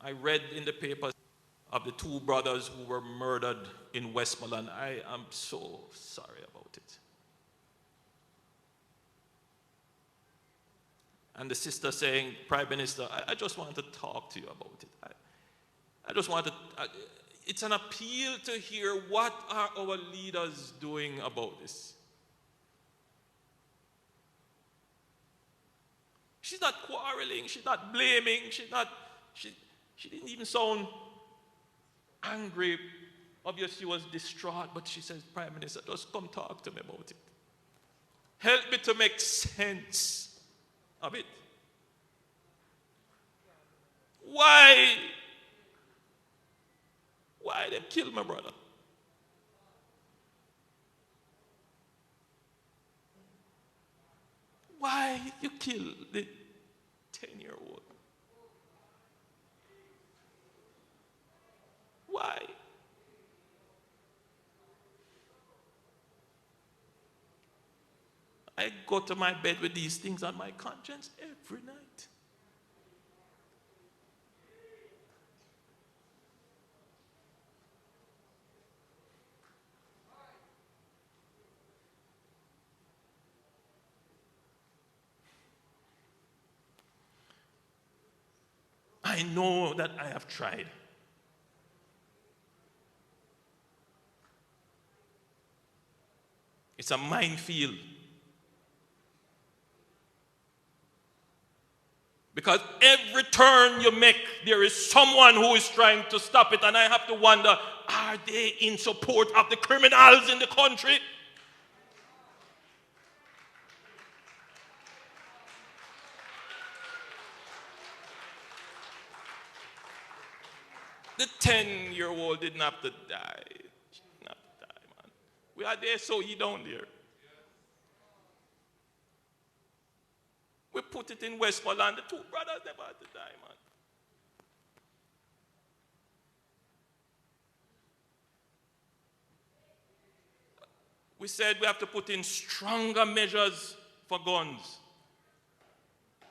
I read in the papers of the two brothers who were murdered in Westmoreland. I am so sorry about it. And the sister saying, Prime Minister, I just want to talk to you about it. I just want to, it's an appeal to hear what are our leaders doing about this. She's not quarreling, she's not blaming, she didn't even sound angry. Obviously she was distraught, but she says, Prime Minister, just come talk to me about it. Help me to make sense of it. Why they kill my brother? Why you kill the 10-year-old? Why? I go to my bed with these things on my conscience every night. I know that I have tried. It's a minefield. Because every turn you make, there is someone who is trying to stop it. And I have to wonder, are they in support of the criminals in the country? The 10-year-old didn't have to die. She didn't have to die, man. We are there, so he down there. We put it in Westmoreland. The two brothers never had to die, man. We said we have to put in stronger measures for guns.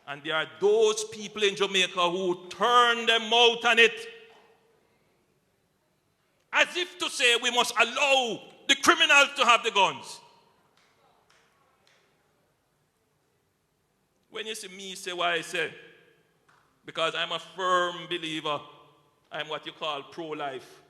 And there are those people in Jamaica who turn them out on it. As if to say we must allow the criminals to have the guns. When you see me say what I say, because I'm a firm believer, I'm what you call pro-life.